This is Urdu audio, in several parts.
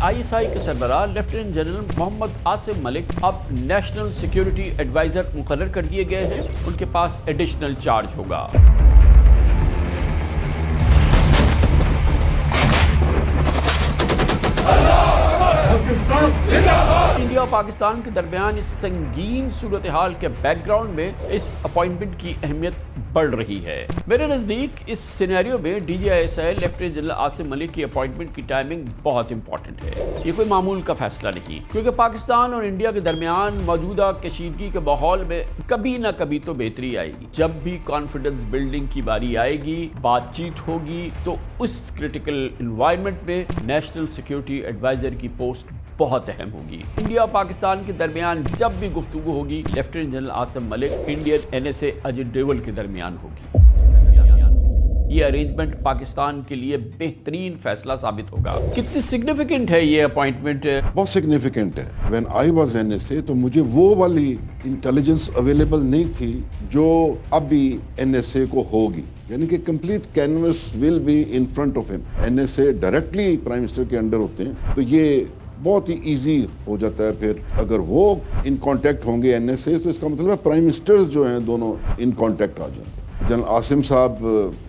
ISI کے سربراہ لیفٹیننٹ جنرل محمد عاصم ملک اب نیشنل سیکیورٹی ایڈوائزر مقرر کر دیے گئے ہیں. ان کے پاس ایڈیشنل چارج ہوگا. انڈیا اور پاکستان کے درمیان اس سنگین صورتحال کے بیک گراؤنڈ میں اس اپوائنٹمنٹ کی اہمیت بڑھ رہی ہے. میرے نزدیک اس سینیریو میں DGISI لیفٹیننٹ جنرل عاصم ملک کی اپوائنٹمنٹ کی ٹائمنگ بہت امپورٹنٹ ہے. یہ کوئی معمول کا فیصلہ نہیں، کیونکہ پاکستان اور انڈیا کے درمیان موجودہ کشیدگی کے ماحول میں کبھی نہ کبھی تو بہتری آئے گی. جب بھی کانفیڈنس بلڈنگ کی باری آئے گی، بات چیت ہوگی، تو اس کرٹیکل انوائرمنٹ میں نیشنل سیکیورٹی ایڈوائزر کی پوسٹ بہت اہم ہوگی. انڈیا اور پاکستان کے درمیان جب بھی گفتگو ہوگی، لیفٹیننٹ جنرل عاصم ملک انڈین NSA اجے ڈوول کے درمیان ہوگی. یہ ارینجمنٹ پاکستان کے لیے بہترین فیصلہ ثابت ہوگا. کتنی سگنیفیکنٹ ہے یہ اپوائنٹمنٹ؟ بہت سگنیفیکنٹ ہے. وین آئی واز NSA تو مجھے وہ والی انٹیلیجنس اویلیبل نہیں تھی جو اب بھی NSA کو ہوگی، یعنی کہ complete canvas will be in front of ہم. NSA ڈائریکٹلی پرائم منسٹر کے انڈر ہوتے ہیں، تو یہ بہت ہی ایزی ہو جاتا ہے. پھر اگر وہ ان کانٹیکٹ ہوں گے NSA تو اس کا مطلب ہے پرائم منسٹرز جو ہیں دونوں ان کانٹیکٹ آ جاتے ہیں. جنرل عاصم صاحب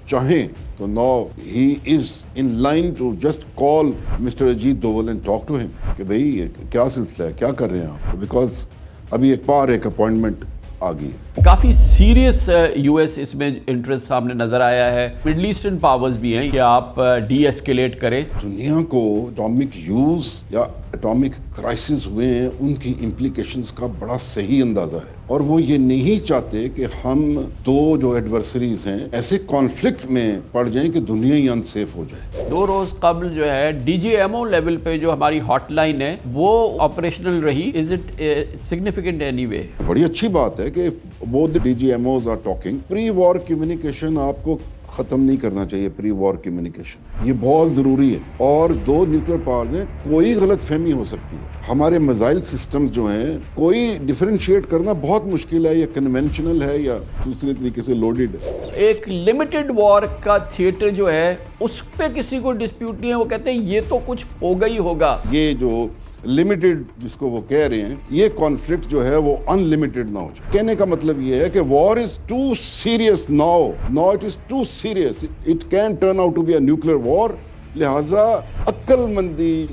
چاہیں تو now he is in line to just call mister Ajit Doval and talk to him کہ بھائی کیا سلسلہ ہے، کیا کر رہے ہیں آپ، بیکاز ابھی ایک اپوائنٹمنٹ آ گئی. کافی سیریس US اس میں انٹرسٹ سامنے نظر آیا ہے. مڈل ایسٹرن پاورز بھی ہیں کہ آپ ڈی ایسکیلیٹ کریں. دنیا کو اٹامک یوز یا اٹامک کرائسس ہوئے ہیں، ان کی امپلیکیشنز کا بڑا صحیح اندازہ ہے، اور وہ یہ نہیں چاہتے کہ ہم دو جو ایڈورسریز ہیں ایسے کانفلکٹ میں پڑ جائیں کہ دنیا ہی انسیف ہو جائے. 2 روز قبل جو ہے DGMO لیول پہ جو ہماری ہاٹ لائن ہے وہ آپریشنل رہی. Is it significant any way? بڑی اچھی بات ہے کہ both the DGMOs are talking. Pre-war communication آپ کو ختم نہیں کرنا چاہیے. پری وار کمیونیکیشن یہ بہت ضروری ہے. اور 2 نیوکلیر پاورز ہیں، کوئی غلط فہمی ہو سکتی ہے. ہمارے میزائل سسٹمز جو ہیں کوئی ڈیفرینشیٹ کرنا بہت مشکل ہے، یہ کنونشنل ہے یا دوسرے طریقے سے لوڈڈ ہے. ایک لمیٹڈ وار کا تھیٹر جو ہے اس پہ کسی کو ڈسپیوٹ نہیں ہے. وہ کہتے ہیں یہ تو کچھ ہوگا ہی ہوگا. یہ جو لمیٹڈ جس کو وہ کہہ رہے ہیں، یہ کانفلکٹ جو ہے وہ ان لمیٹڈ نہ ہو جائے. کہنے کا مطلب یہ ہے کہ war is too serious now it is too serious, it can turn out to be a nuclear war. لہٰذا عقل مندی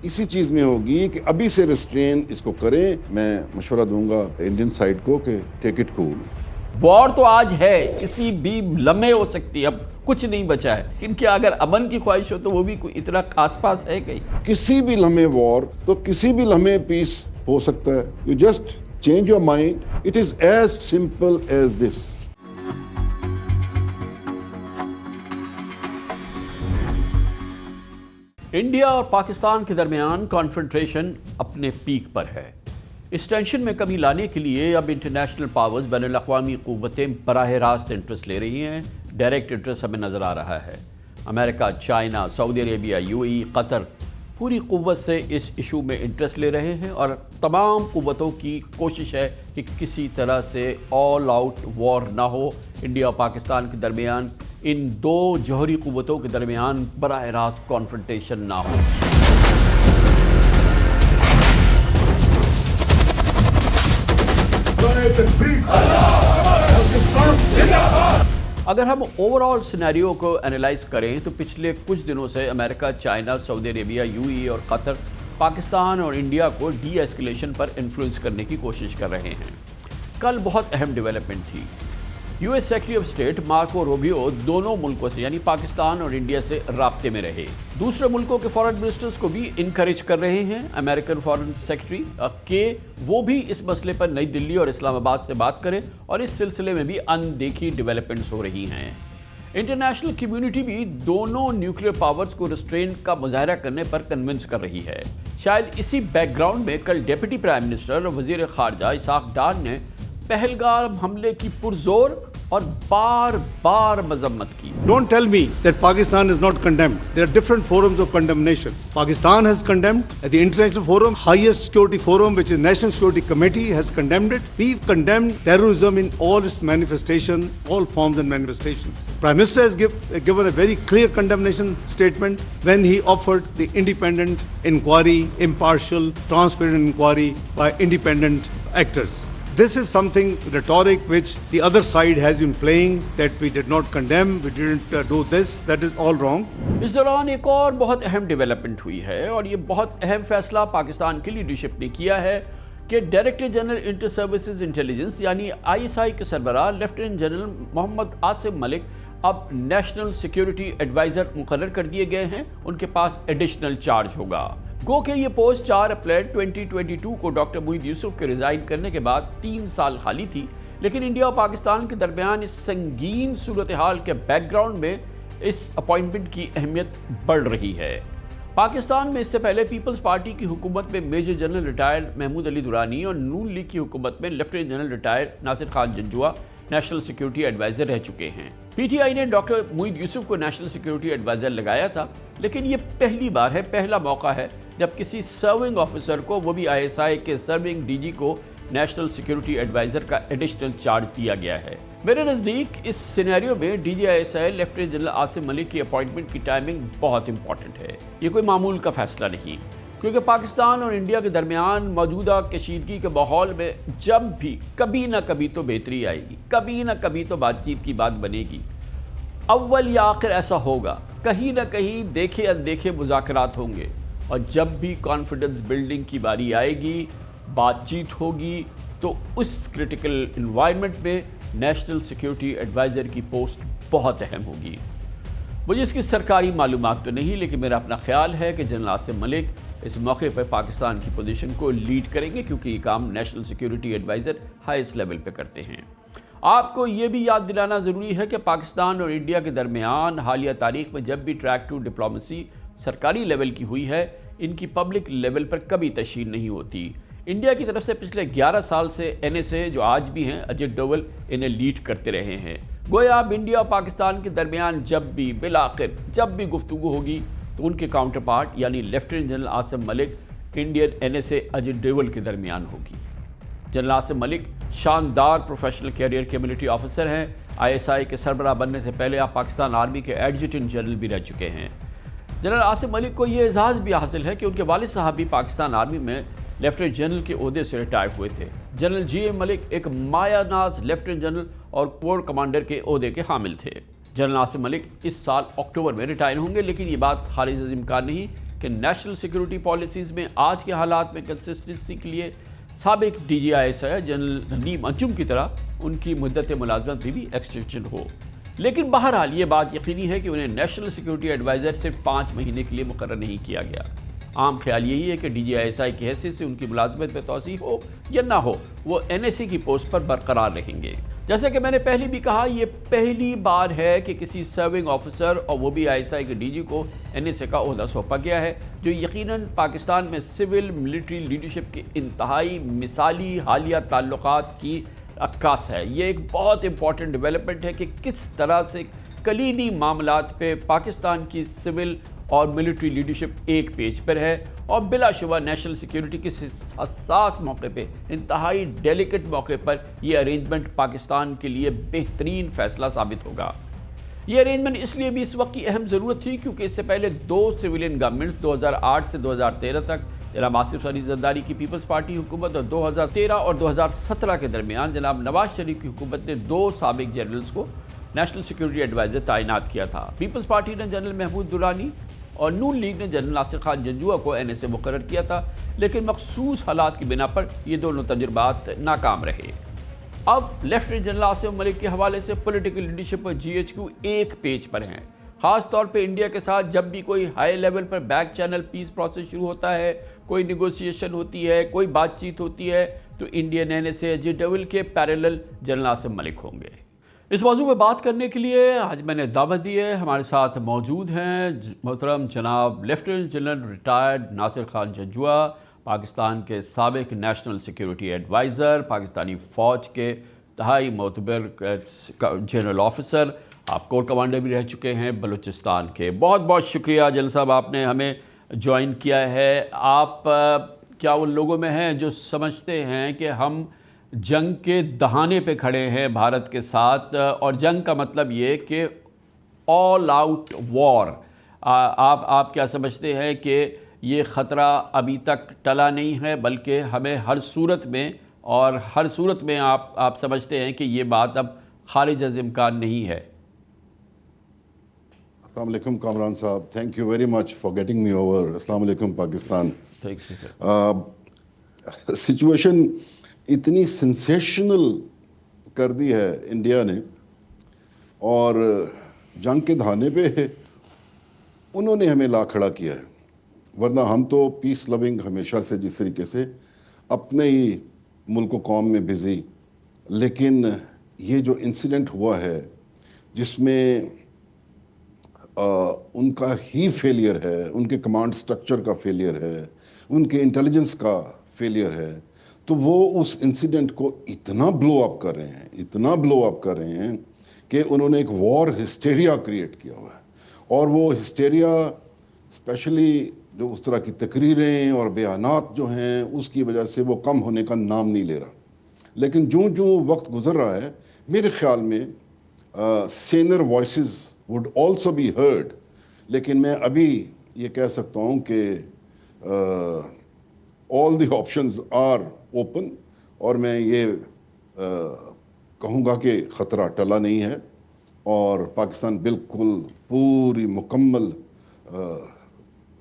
اسی چیز میں ہوگی کہ ابھی سے ریسٹرین اس کو کریں. میں مشورہ دوں گا انڈین سائڈ کو کہ ٹیک اٹ کول. وار تو آج ہے، کسی بھی لمحے ہو سکتی ہے، اب کچھ نہیں بچا ہے. لیکن کیا اگر امن کی خواہش ہو تو وہ بھی کوئی اتنا آس پاس ہے کہیں؟ کسی بھی لمحے وار تو کسی بھی لمحے پیس ہو سکتا ہے. You just change your mind. It is as simple as this. India اور پاکستان کے درمیان کانفرنٹریشن اپنے پیک پر ہے. اس ٹینشن میں کمی لانے کے لیے اب انٹرنیشنل پاورز، بین الاقوامی قوتیں براہ راست انٹرسٹ لے رہی ہیں. ڈائریکٹ انٹرسٹ ہمیں نظر آ رہا ہے. امریکہ، چائنا، سعودی عربیہ، UAE، قطر پوری قوت سے اس ایشو میں انٹرسٹ لے رہے ہیں، اور تمام قوتوں کی کوشش ہے کہ کسی طرح سے آل آؤٹ وار نہ ہو. انڈیا اور پاکستان کے درمیان، ان 2 جوہری قوتوں کے درمیان براہ راست کانفرنٹیشن نہ ہو. اگر ہم اوور آل سینیریو کو انالائز کریں تو پچھلے کچھ دنوں سے امریکہ، چائنا، سعودی عربیہ، UAE اور قطر پاکستان اور انڈیا کو ڈی ایسکیلیشن پر انفلوئنس کرنے کی کوشش کر رہے ہیں. کل بہت اہم ڈیولپمنٹ تھی. US secretary of state Marco Rubio دونوں ملکوں سے یعنی پاکستان اور انڈیا سے رابطے میں رہے. دوسرے ملکوں کے فارن منسٹرز کو بھی انکریج کر رہے ہیں امریکن فارن سیکرٹری کہ وہ بھی اس مسئلے پر نئی دلی اور اسلام آباد سے بات کریں، اور اس سلسلے میں بھی اندیکھی ڈیولپمنٹس ہو رہی ہیں. انٹرنیشنل کمیونٹی بھی دونوں نیوکلیر پاورز کو ریسٹرینٹ کا مظاہرہ کرنے پر کنونس کر رہی ہے. شاید اسی بیک گراؤنڈ میں کل ڈپٹی پرائم منسٹر اور وزیر خارجہ اسحاق ڈار نے پہلگام حملے کی پرزور اور بار بار مذمت کی۔ Don't tell me that Pakistan is not condemned. There are different forums of condemnation. Pakistan has condemned at the international forum, highest security forum, which is National Security Committee, has condemned it. We've condemned terrorism in all its manifestations, all forms and manifestations. Prime Minister has given a very clear condemnation statement when he offered the independent inquiry, impartial, transparent inquiry by independent actors. This is something rhetoric which the other side has been playing, that we did not condemn, we didn't do this. That is all wrong. اس دوران ایک اور بہت اہم ڈیولپمنٹ ہوئی ہے اور یہ بہت اہم فیصلہ پاکستان کی لیڈرشپ نے کیا ہے کہ director general inter services intelligence یعنی ISI کے سربراہ لیفٹیننٹ جنرل محمد عاصم ملک اب نیشنل سیکیورٹی ایڈوائزر مقرر کر دیے گئے ہیں۔ ان کے پاس ایڈیشنل چارج ہوگا۔ گو کہ یہ پوسٹ 4 اپریل 2022 کو ڈاکٹر موئید یوسف کے ریزائن کرنے کے بعد 3 سال خالی تھی، لیکن انڈیا اور پاکستان کے درمیان اس سنگین صورتحال کے بیک گراؤنڈ میں اس اپوائنٹمنٹ کی اہمیت بڑھ رہی ہے۔ پاکستان میں اس سے پہلے پیپلز پارٹی کی حکومت میں major general retired Mahmood Ali Durrani اور نون لیگ کی حکومت میں lieutenant general retired Nasir Khan Janjua national security adviser رہ چکے ہیں۔ PTI نے ڈاکٹر موئید یوسف کو نیشنل سیکیورٹی ایڈوائزر لگایا تھا، لیکن یہ پہلی بار ہے، پہلا موقع ہے جب کسی سرونگ آفیسر کو، وہ بھی ISI کے سرونگ DG کو، نیشنل سیکیورٹی ایڈوائزر کا ایڈیشنل چارج دیا گیا ہے۔ میرے نزدیک اس سینیریو میں DGISI لیفٹیننٹ جنرل عاصم ملک کی اپوائنٹمنٹ کی ٹائمنگ بہت امپورٹنٹ ہے۔ یہ کوئی معمول کا فیصلہ نہیں، کیونکہ پاکستان اور انڈیا کے درمیان موجودہ کشیدگی کے ماحول میں جب بھی کبھی نہ کبھی تو بہتری آئے گی، کبھی نہ کبھی تو بات چیت کی بات بنے گی، اول یا آخر ایسا ہوگا، کہیں نہ کہیں دیکھے اندیکھے مذاکرات ہوں گے، اور جب بھی کانفیڈنس بلڈنگ کی باری آئے گی، بات چیت ہوگی، تو اس کرٹیکل انوائرمنٹ میں نیشنل سیکیورٹی ایڈوائزر کی پوسٹ بہت اہم ہوگی۔ مجھے اس کی سرکاری معلومات تو نہیں، لیکن میرا اپنا خیال ہے کہ جنرل عاصم ملک اس موقع پر پاکستان کی پوزیشن کو لیڈ کریں گے، کیونکہ یہ کام national security adviser highest level پہ کرتے ہیں۔ آپ کو یہ بھی یاد دلانا ضروری ہے کہ پاکستان اور انڈیا کے درمیان حالیہ تاریخ میں جب بھی ٹریک ٹو ڈپلومیسی سرکاری لیول کی ہوئی ہے، ان کی پبلک لیول پر کبھی تشہیر نہیں ہوتی۔ انڈیا کی طرف سے پچھلے 11 سال سے NSA جو آج بھی ہیں، اجیت ڈوول انہیں لیڈ کرتے رہے ہیں۔ گویا اب انڈیا اور پاکستان کے درمیان جب بھی بالآخر جب بھی گفتگو ہوگی تو ان کے کاؤنٹر پارٹ یعنی لیفٹیننٹ جنرل عاصم ملک انڈین NSA اجیت ڈوول کے درمیان ہوگی۔ جنرل عاصم ملک شاندار پروفیشنل کیریئر کے ملٹری آفیسر ہیں۔ ISI کے سربراہ بننے سے پہلے آپ پاکستان آرمی کے ایڈجوٹنٹ جنرل بھی رہ چکے ہیں۔ جنرل عاصم ملک کو یہ اعزاز بھی حاصل ہے کہ ان کے والد صاحب بھی پاکستان آرمی میں لیفٹیننٹ جنرل کے عہدے سے ریٹائر ہوئے تھے۔ جنرل GM ملک ایک مایہ ناز لیفٹیننٹ جنرل اور کور کمانڈر کے عہدے کے حامل تھے۔ جنرل عاصم ملک اس سال اکتوبر میں ریٹائر ہوں گے، لیکن یہ بات خارج از امکان نہیں کہ نیشنل سیکیورٹی پالیسیز میں آج کے حالات میں کنسسٹنسی کے لیے سابق DGISI جنرل ندیم انجم کی طرح ان کی مدت ملازمت بھی ایکسٹینشن ہو۔ لیکن بہرحال یہ بات یقینی ہے کہ انہیں نیشنل سیکیورٹی ایڈوائزر صرف 5 مہینے کے لیے مقرر نہیں کیا گیا۔ عام خیال یہی ہے کہ DGISI کی حیثیت سے ان کی ملازمت میں توسیع ہو یا نہ ہو، وہ NSA کی پوسٹ پر برقرار رہیں گے۔ جیسا کہ میں نے پہلے بھی کہا، یہ پہلی بار ہے کہ کسی سرونگ آفیسر اور وہ بھی ISI کے DG کو NSA کا عہدہ سونپا گیا ہے، جو یقیناً پاکستان میں سول ملٹری لیڈرشپ کے انتہائی مثالی حالیہ تعلقات کی عکاس ہے۔ یہ ایک بہت امپورٹنٹ ڈیولپمنٹ ہے کہ کس طرح سے کلیدی معاملات پہ پاکستان کی سول اور ملٹری لیڈرشپ ایک پیج پر ہے، اور بلا شبہ نیشنل سیکیورٹی کے حساس موقع پہ، انتہائی ڈیلیکٹ موقع پر یہ ارینجمنٹ پاکستان کے لیے بہترین فیصلہ ثابت ہوگا۔ یہ ارینجمنٹ اس لیے بھی اس وقت کی اہم ضرورت تھی کیونکہ اس سے پہلے 2 سویلین گورنمنٹس 2008 سے 2013 تک جناب آصف علی زرداری کی پیپلز پارٹی حکومت اور 2013 اور 2017 کے درمیان جناب نواز شریف کی حکومت نے 2 سابق جنرلز کو نیشنل سیکیورٹی ایڈوائزر تعینات کیا تھا۔ پیپلز پارٹی نے جنرل محمود درانی اور نون لیگ نے جنرل ناصر خان جنجوعہ کو NSA مقرر کیا تھا، لیکن مخصوص حالات کی بنا پر یہ دونوں تجربات ناکام رہے۔ اب لیفٹیننٹ جنرل عاصم ملک کے حوالے سے پولیٹیکل لیڈرشپ اور GHQ ایک پیج پر ہیں۔ خاص طور پہ انڈیا کے ساتھ جب بھی کوئی ہائی لیول پر بیک چینل پیس پروسیس شروع ہوتا ہے، کوئی نیگوسیشن ہوتی ہے، کوئی بات چیت ہوتی ہے، تو انڈین NSA اجیت ڈوول کے پیرالل جنرل عاصم ملک ہوں گے۔ اس موضوع پہ بات کرنے کے لیے آج میں نے دعوت دی ہے، ہمارے ساتھ موجود ہیں محترم جناب lieutenant general retired Nasir Khan Janjua, Pakistan کے سابق نیشنل سیکیورٹی ایڈوائزر، پاکستانی فوج کے انتہائی معتبر جنرل آفیسر، آپ کور کمانڈر بھی رہ چکے ہیں بلوچستان کے۔ بہت بہت شکریہ جنرل صاحب، آپ نے ہمیں جوائن کیا ہے۔ آپ کیا ان لوگوں میں ہیں جو سمجھتے ہیں کہ ہم جنگ کے دہانے پہ کھڑے ہیں بھارت کے ساتھ، اور جنگ کا مطلب یہ کہ آل آؤٹ وار، آپ کیا سمجھتے ہیں کہ یہ خطرہ ابھی تک ٹلا نہیں ہے، بلکہ ہمیں ہر صورت میں آپ سمجھتے ہیں کہ یہ بات اب خارج از امکان نہیں ہے؟ السلام علیکم کامران صاحب، thank you very much for getting me over. السلام علیکم Pakistan. Thank you sir. Situation اتنی سنسیشنل کر دی ہے انڈیا نے، اور جنگ کے دہانے پہ انہوں نے ہمیں لا کھڑا کیا ہے، ورنہ ہم تو پیس لونگ ہمیشہ سے جس طریقے سے اپنے ہی ملک و قوم میں بزی، لیکن یہ جو انسیڈنٹ ہوا ہے جس میں ان کا ہی فیلئر ہے، ان کے کمانڈ سٹرکچر کا فیلئر ہے، ان کے انٹیلیجنس کا فیلئر ہے، تو وہ اس انسیڈنٹ کو اتنا بلو اپ کر رہے ہیں کہ انہوں نے ایک وار ہسٹیریا کریٹ کیا ہوا ہے، اور وہ ہسٹیریا اسپیشلی جو اس طرح کی تقریریں اور بیانات جو ہیں اس کی وجہ سے وہ کم ہونے کا نام نہیں لے رہا۔ لیکن جو وقت گزر رہا ہے، میرے خیال میں sinner voices would also be heard، لیکن میں ابھی یہ کہہ سکتا ہوں کہ all the options are open، اور میں یہ کہوں گا کہ خطرہ ٹلا نہیں ہے، اور پاکستان بالکل پوری مکمل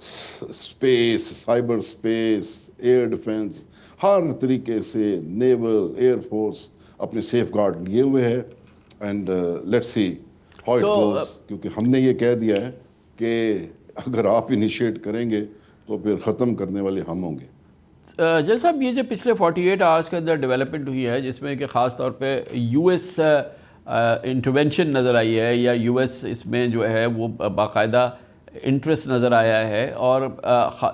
space, cyber space, air defence, ہر طریقے سے نیول، ایئر فورس اپنے سیف گارڈ لیے ہوئے ہے، and let's see how it goes, کیونکہ ہم نے یہ کہہ دیا ہے کہ اگر آپ انیشیٹ کریں گے تو پھر ختم کرنے والے ہم ہوں گے۔ جنرل صاحب، یہ جو پچھلے 48 آورس کے اندر ڈیولپمنٹ ہوئی ہے، جس میں کہ خاص طور پہ یو ایس انٹرونشن نظر آئی ہے، یا یو ایس اس میں جو ہے وہ باقاعدہ انٹرسٹ نظر آیا ہے، اور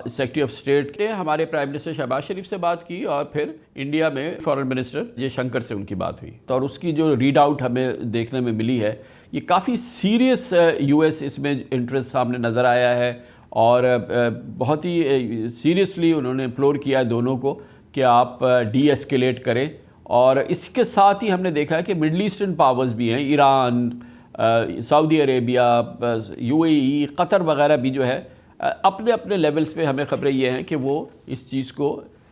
سیکرٹری آف اسٹیٹ نے ہمارے پرائم منسٹر شہباز شریف سے بات کی، اور پھر انڈیا میں فارن منسٹر جے شنکر سے ان کی بات ہوئی، اور اس کی جو ریڈ آؤٹ ہمیں دیکھنے میں ملی ہے، یہ کافی سیریس یو ایس اس میں انٹرسٹ سامنے نظر آیا ہے، اور بہت ہی سیریسلی انہوں نے امپلور کیا دونوں کو کہ آپ ڈی ایسکیلیٹ کریں، اور اس کے ساتھ ہی ہم نے دیکھا ہے کہ مڈل ایسٹرن پاورز بھی ہیں، ایران، سعودی عربیہ، یو اے ای، قطر وغیرہ بھی جو ہے اپنے اپنے لیولز پہ ہمیں خبریں یہ ہیں کہ وہ اس چیز کو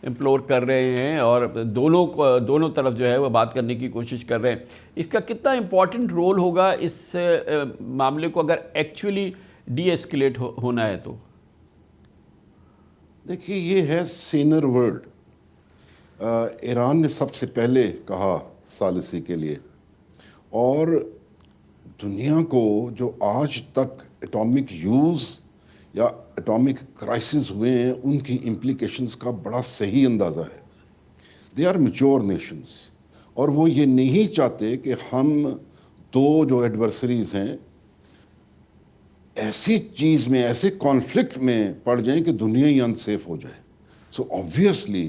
امپلور کر رہے ہیں، اور دونوں طرف جو ہے وہ بات کرنے کی کوشش کر رہے ہیں۔ اس کا کتنا امپورٹنٹ رول ہوگا اس معاملے کو اگر ایکچولی ڈی ایسکیلیٹ ہونا ہے تو؟ دیکھیے، یہ ہے سینر ورڈ۔ ایران نے سب سے پہلے کہا ثالثی کے لیے، اور دنیا کو جو آج تک اٹامک یوز یا اٹامک کرائسس ہوئے ہیں ان کی امپلیکیشنز کا بڑا صحیح اندازہ ہے۔ دے آر میچور نیشنز، اور وہ یہ نہیں چاہتے کہ ہم دو جو ایڈورسریز ہیں ایسی چیز میں، ایسے کانفلکٹ میں پڑ جائیں کہ دنیا ہی انسیف ہو جائے۔ سو obviously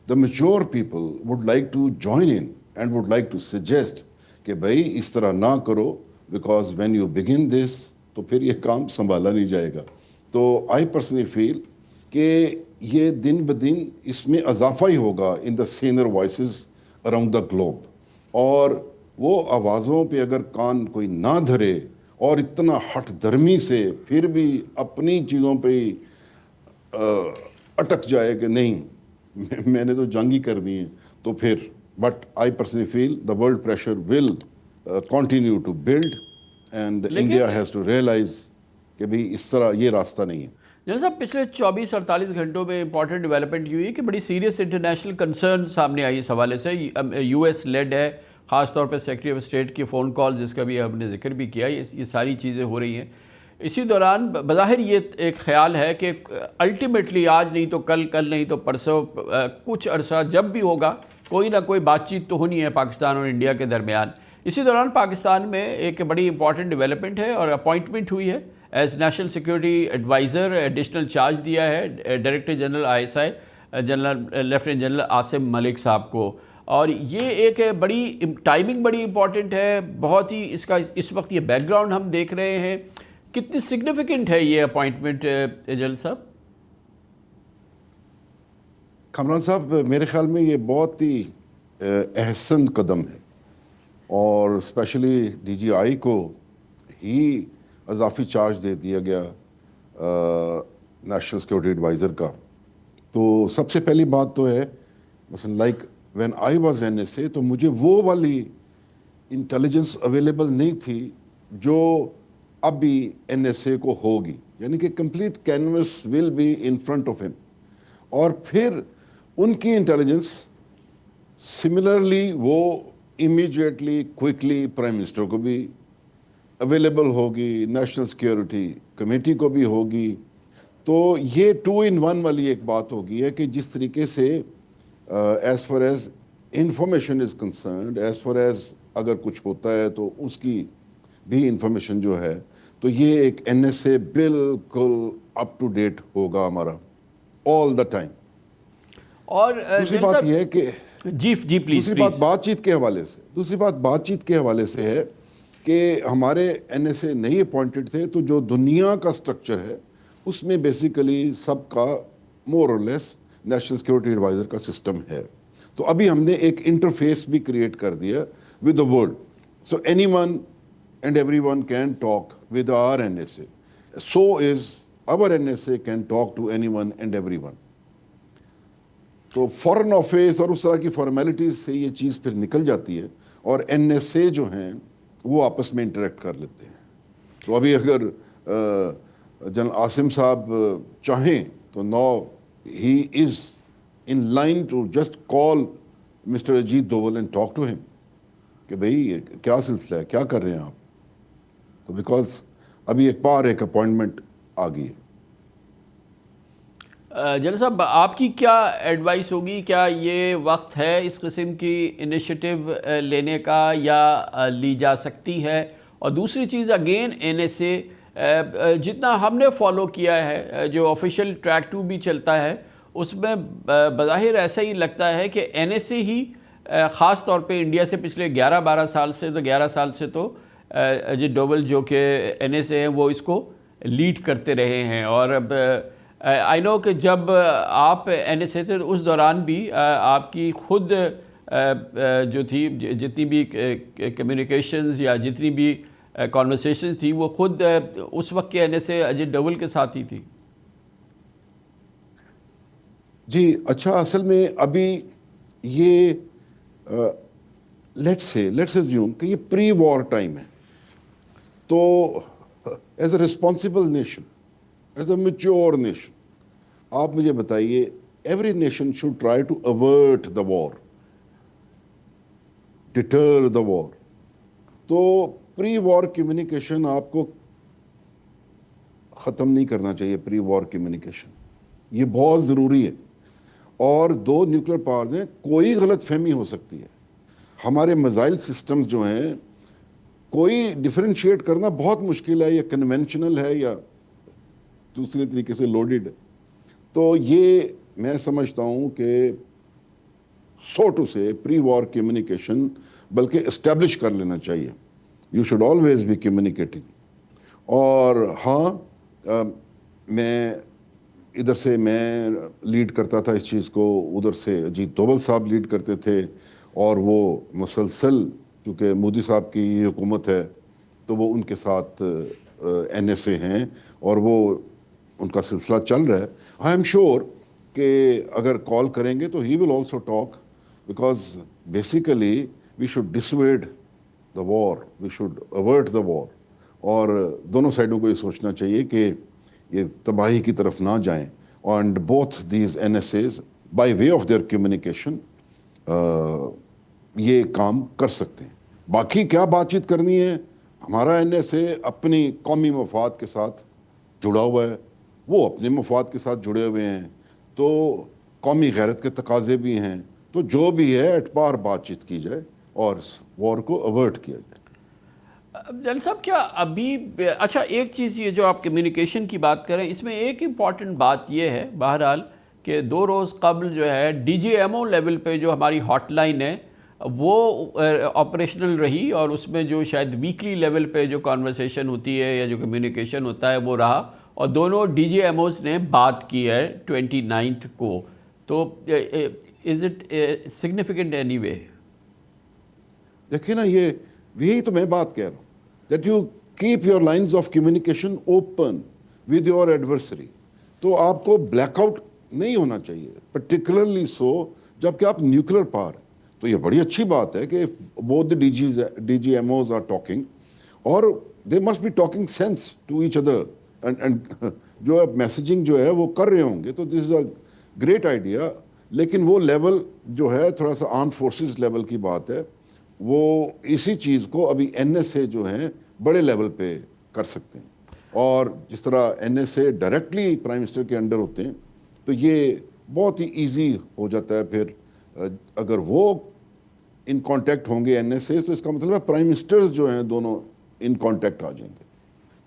the mature people would like to join in and would like to suggest کہ بھائی اس طرح نہ کرو، because when you begin this تو پھر یہ کام سنبھالا نہیں جائے گا۔ تو I personally feel کہ یہ دن بدن اس میں اضافہ ہی ہوگا in the senior voices around the globe، اور وہ آوازوں پہ اگر کان کوئی نہ دھرے اور اتنا ہٹ درمی سے پھر بھی اپنی چیزوں پہ ہی اٹک جائے کہ نہیں میں نے تو جنگ ہی کر دی ہے، تو پھر but I personally feel the world pressure will continue to build, and India has to realise کہ بھئی اس طرح یہ راستہ نہیں ہے۔ جنرل صاحب، پچھلے 24-48 گھنٹوں میں امپورٹنٹ ڈیولپمنٹ ہوئی ہے کہ بڑی سیریس انٹرنیشنل کنسرن سامنے آئی اس حوالے سے، یو ایس لیڈ ہے، خاص طور پہ سیکرٹری آف اسٹیٹ کی فون کال جس کا بھی ہم نے ذکر بھی کیا، یہ ساری چیزیں ہو رہی ہیں۔ اسی دوران بظاہر یہ ایک خیال ہے کہ الٹیمیٹلی آج نہیں تو کل، کل نہیں تو پرسوں، کچھ عرصہ جب بھی ہوگا کوئی نہ کوئی بات چیت تو ہونی ہے پاکستان اور انڈیا کے درمیان۔ اسی دوران پاکستان میں ایک بڑی امپورٹنٹ ڈیولپمنٹ ہے اور اپوائنٹمنٹ ہوئی ہے as national security adviser, additional charge دیا ہے director general ISI general lieutenant general Asim Malik صاحب کو۔ اور یہ ایک بڑی ٹائمنگ بڑی امپورٹنٹ ہے بہت ہی. اس وقت یہ بیک گراؤنڈ ہم دیکھ رہے ہیں, کتنی سگنیفیکنٹ ہے یہ اپوائنٹمنٹ جل صاحب؟ کامران صاحب میرے خیال میں یہ بہت ہی احسن قدم ہے, اور اسپیشلی ڈی جی آئی کو ہی اضافی چارج دے دیا گیا نیشنل سیکورٹی ایڈوائزر کا. تو سب سے پہلی بات تو ہے مثلا like when I was an S اے, تو مجھے وہ والی انٹیلیجنس اویلیبل نہیں تھی جو اب بھی این ایس اے کو ہوگی, یعنی کہ complete canvas will be in front of ہم, اور پھر ان کی انٹیلیجنس سملرلی وہ امیجیٹلی کوئکلی پرائم منسٹر کو بھی اویلیبل ہوگی, نیشنل سیکیورٹی کمیٹی کو بھی ہوگی. تو یہ 2 in 1 والی ایک بات ہوگی ہے کہ جس طریقے سے as far as information is concerned, as far as اگر کچھ ہوتا ہے تو اس کی بھی انفارمیشن جو ہے, تو یہ ایک این ایس اے بالکل اپ ٹو ڈیٹ ہوگا ہمارا آل دا ٹائم. اور دوسری بات یہ ہے کہ جی پلیز. دوسری بات بات چیت کے حوالے سے ہے کہ ہمارے این ایس اے نہیں اپوائنٹڈ تھے, تو جو دنیا کا سٹرکچر ہے اس میں بیسیکلی سب کا مور اور لیس نیشنل سیکورٹی ایڈوائزر کا سسٹم ہے. تو ابھی ہم نے ایک انٹرفیس بھی کریٹ کر دیا with the world, so anyone and everyone can talk with our N S A, so is our N S A can talk to anyone and everyone. تو فارن آفیس اور اس طرح کی فارمیلٹیز سے یہ چیز پھر نکل جاتی ہے, اور این ایس اے جو ہیں وہ آپس میں انٹریکٹ کر لیتے ہیں. تو ابھی اگر جنرل عاصم صاحب چاہیں تو now he is in line to just call mister Ajit Doval and talk to him کہ بھئی کیا سلسلہ ہے, کیا کر رہے ہیں آپ. تو بیکاز ابھی ایک اپوائنٹمنٹ آ گئی ہے. جنرل صاحب آپ کی کیا ایڈوائس ہوگی, کیا یہ وقت ہے اس قسم کی انیشیٹو لینے کا یا لی جا سکتی ہے؟ اور دوسری چیز اگین این ایس اے جتنا ہم نے فالو کیا ہے, جو آفیشیل ٹریک 2 بھی چلتا ہے اس میں بظاہر ایسا ہی لگتا ہے کہ این ایس اے ہی خاص طور پہ انڈیا سے پچھلے 11 سال سے تو اجیت ڈوبھل جو کہ این ایس اے ہیں وہ اس کو لیڈ کرتے رہے ہیں. اور اب آئی نو کہ جب آپ این ایس اے تھے اس دوران بھی آپ کی خود جو تھی جتنی بھی کمیونیکیشنز یا جتنی بھی کانورسیشنز تھی وہ خود اس وقت کے این ایس اے اجیت ڈوبھل کے ساتھ ہی تھی. جی اچھا, اصل میں ابھی یہ لیٹس ایزیوم کہ یہ پری وار ٹائم ہے, تو as a responsible nation, as a mature nation, آپ مجھے بتائیے every nation should try to avert the war, deter the war. تو پری وار کمیونیکیشن آپ کو ختم نہیں کرنا چاہیے. پری وار کمیونیکیشن یہ بہت ضروری ہے, اور 2 نیوکلیر پاورز ہیں, کوئی غلط فہمی ہو سکتی ہے. ہمارے میزائل سسٹمز جو ہیں کوئی ڈفرینشیٹ کرنا بہت مشکل ہے, یا کنونشنل ہے یا دوسرے طریقے سے لوڈڈ ہے. تو یہ میں سمجھتا ہوں کہ سو ٹو سے پری وار کمیونیکیشن بلکہ اسٹیبلش کر لینا چاہیے. You should always be communicating. اور ہاں میں ادھر سے میں لیڈ کرتا تھا اس چیز کو, ادھر سے اجیت دوبل صاحب لیڈ کرتے تھے, اور وہ مسلسل کیونکہ مودی صاحب کی یہ حکومت ہے تو وہ ان کے ساتھ این ایس اے ہیں, اور وہ ان کا سلسلہ چل رہا ہے. آئی ایم شیور کہ اگر کال کریں گے تو he will also talk, because basically we should dissuade the war, we should avert the war. اور دونوں سائڈوں کو یہ سوچنا چاہیے کہ یہ تباہی کی طرف نہ جائیں, and both these N S As by way of their communication یہ کام کر سکتے ہیں. باقی کیا بات چیت کرنی ہے, ہمارا این ایس اے اپنی قومی مفاد کے ساتھ جڑا ہوا ہے, وہ اپنے مفاد کے ساتھ جڑے ہوئے ہیں, تو قومی غیرت کے تقاضے بھی ہیں. تو جو بھی ہے اٹپار بات چیت کی جائے اور وار کو اوورٹ کیا جائے. جنرل صاحب کیا ابھی اچھا ایک چیز یہ جو آپ کمیونیکیشن کی بات کریں اس میں ایک امپورٹنٹ بات یہ ہے بہرحال کہ 2 روز قبل جو ہے D G M O level پہ جو ہماری ہاٹ لائن ہے وہ آپریشنل رہی، اور اس میں جو شاید ویکلی لیول پہ جو کانورسیشن ہوتی ہے یا جو کمیونیکیشن ہوتا ہے وہ رہا، اور دونوں ڈی جی ایم اوز نے بات کی ہے 29 کو. تو is it significant any way? دیکھیں نا، یہی تو میں بات کہہ رہا ہوں، that you keep your lines of communication open with your adversary. تو آپ کو بلیک آؤٹ نہیں ہونا چاہیے، پرٹیکولرلی سو جب کہ آپ نیوکلیر پاور. تو یہ بڑی اچھی بات ہے کہ both D G M Os are talking, اور they must be talking sense to each other, and جو میسیجنگ جو ہے وہ کر رہے ہوں گے. تو دس از اے گریٹ آئیڈیا. لیکن وہ لیول جو ہے تھوڑا سا آرم فورسز لیول کی بات ہے، وہ اسی چیز کو ابھی این ایس اے جو ہیں بڑے لیول پہ کر سکتے ہیں. اور جس طرح N S A directly prime minister کے انڈر ہوتے ہیں تو یہ بہت ہی ایزی ہو جاتا ہے. پھر اگر وہ ان کانٹیکٹ ہوں گے این ایس اے، تو اس کا مطلب ہے پرائم منسٹرز جو ہیں دونوں ان کانٹیکٹ آ جائیں گے.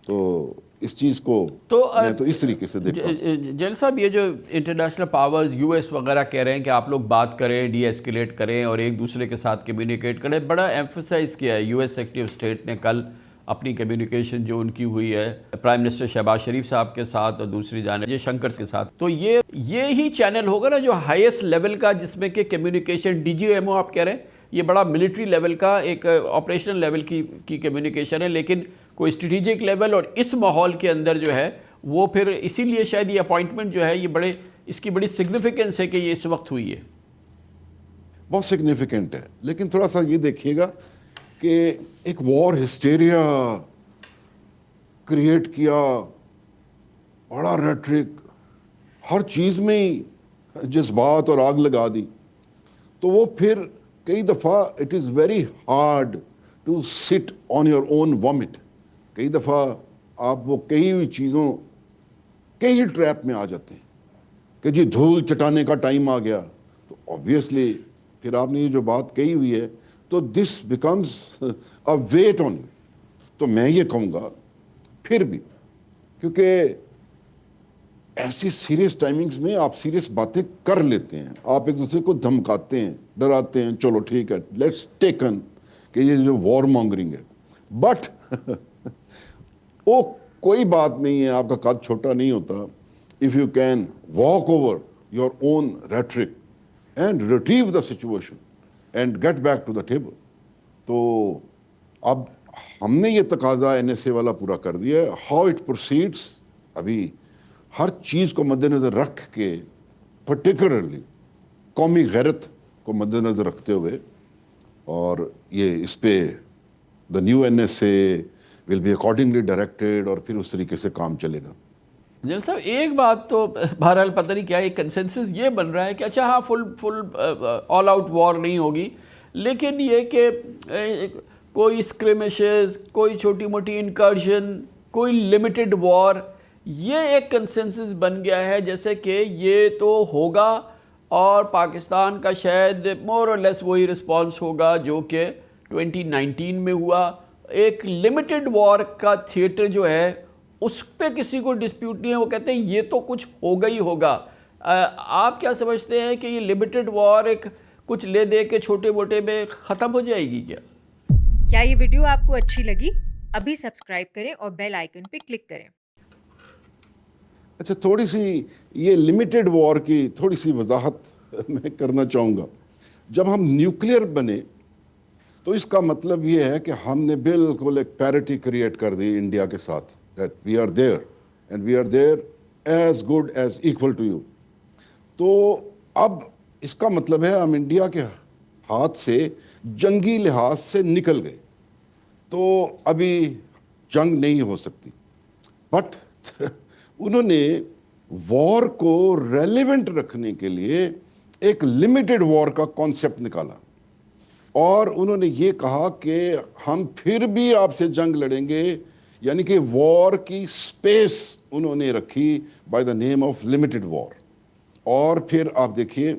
تو اس چیز کو میں تو اس طریقے سے دیکھتا ہوں. جیل صاحب، یہ جو انٹرنیشنل پاورز یو ایس وغیرہ کہہ رہے ہیں کہ آپ لوگ بات کریں، ڈی ایسکیلیٹ کریں اور ایک دوسرے کے ساتھ کمیونیکیٹ کریں، بڑا ایمفسائز کیا ہے U S secretary of state نے کل اپنی کمیونیکیشن جو ان کی ہوئی ہے پرائم منسٹر شہباز شریف صاحب کے ساتھ اور دوسری جانب جے شنکر کے ساتھ. تو یہ ہی چینل ہوگا نا جو ہائیسٹ لیول کا، جس میں کہ communication D G M O آپ کہہ رہے ہیں، یہ بڑا ملٹری لیول کا ایک آپریشنل لیول کی کمیونیکیشن ہے، لیکن کوئی اسٹریٹجک لیول اور اس ماحول کے اندر جو ہے وہ پھر اسی لیے شاید یہ اپوائنٹمنٹ جو ہے یہ اس کی بڑی سگنیفیکنس ہے کہ یہ اس وقت ہوئی ہے. بہت سگنیفیکنٹ ہے. لیکن تھوڑا سا یہ دیکھیے گا کہ ایک وار ہسٹیریا کریٹ کیا، بڑا ریٹرک، ہر چیز میں ہی جذبات اور آگ لگا دی. تو وہ پھر کئی دفعہ it is very hard to sit on your own vomit. کئی دفعہ آپ وہ کئی بھی چیزوں کئی ٹریپ میں آ جاتے ہیں کہ جی دھول چٹانے کا ٹائم آ گیا. تو آبویسلی پھر آپ نے یہ جو بات کہی ہوئی ہے تو this becomes a weight on you. تو میں یہ کہوں گا پھر بھی، کیونکہ ایسی سیریس ٹائمنگز میں آپ سیریس باتیں کر لیتے ہیں، آپ ایک دوسرے کو دھمکاتے ہیں، ڈراتے ہیں، چلو ٹھیک ہے لیٹس ٹیکن کہ یہ جو وار مانگرنگ ہے. بٹ وہ کوئی بات نہیں ہے، آپ کا قد چھوٹا نہیں ہوتا. If you can walk over your own rhetoric and retrieve the situation and get back to the table. تو اب ہم نے یہ تقاضا این ایس اے والا پورا کر دیا ہے. ہاؤ اٹ پروسیڈس، ابھی ہر چیز کو مد نظر رکھ کے، پرٹیکولرلی قومی غیرت کو مد نظر رکھتے ہوئے، اور یہ اس پہ the new N S A will be accordingly directed, اور پھر اس طریقے سے کام چلے گا. جنرل صاحب، ایک بات تو بہرحال پتہ نہیں کیا ایک کنسنسس یہ بن رہا ہے کہ اچھا ہاں فل آل آؤٹ وار نہیں ہوگی، لیکن یہ کہ کوئی اسکرمشز، کوئی چھوٹی موٹی انکرشن، کوئی لمیٹڈ وار، یہ ایک کنسنسس بن گیا ہے جیسے کہ یہ تو ہوگا اور پاکستان کا شاید مور اور لیس وہی رسپانس ہوگا جو کہ 2019 میں ہوا. ایک لمیٹڈ وار کا تھیٹر جو ہے اس پہ کسی کو ڈسپیوٹ نہیں ہے، وہ کہتے ہیں یہ تو کچھ ہوگا ہی ہوگا. آپ کیا سمجھتے ہیں کہ یہ لمیٹڈ وار ایک کچھ لے دے کے چھوٹے موٹے میں ختم ہو جائے گی کیا یہ ویڈیو آپ کو اچھی لگی؟ ابھی سبسکرائب کریں اور بیل آئیکن پہ کلک کریں. اچھا، تھوڑی سی یہ لمیٹڈ وار کی تھوڑی سی وضاحت میں کرنا چاہوں گا. جب ہم نیوکلیئر بنے تو اس کا مطلب یہ ہے کہ ہم نے بالکل ایک پیرٹی کریٹ کر دی انڈیا کے ساتھ، that we are there and we are there as good as equal to you. تو اب اس کا مطلب ہے ہم انڈیا کے ہاتھ سے جنگی لحاظ سے نکل گئے، تو ابھی جنگ نہیں ہو سکتی. بٹ انہوں نے وار کو ریلیونٹ رکھنے کے لیے ایک لمیٹڈ وار کا کانسیپٹ نکالا، اور انہوں نے یہ کہا کہ ہم پھر بھی آپ سے جنگ لڑیں گے، یعنی کہ وار کی سپیس انہوں نے رکھی by the name of limited war. اور پھر آپ دیکھیے